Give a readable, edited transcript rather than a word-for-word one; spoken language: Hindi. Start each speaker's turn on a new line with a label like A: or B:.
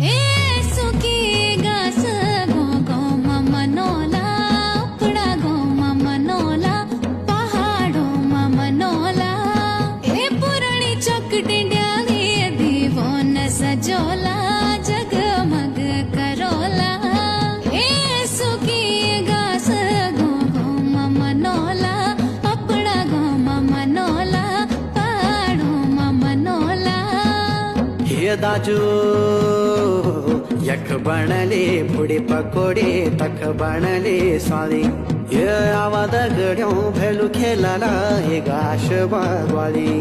A: ए सुकी गास गो गो मनोला उपड़ा गो मनोला पहाड़ो मनोला ए पुराणी चकटिंड्या दीवो न सजोला जगमग करोला ए सुकी गास गो गो मनोला उपड़ा गो मनोला पहाड़ो मनोला
B: हे दाजू यख बनले पुड़ी पकोड़े तख बनले स्वादी ये आवाद गड्यों भेलू खेलाला हे गाश बागवाली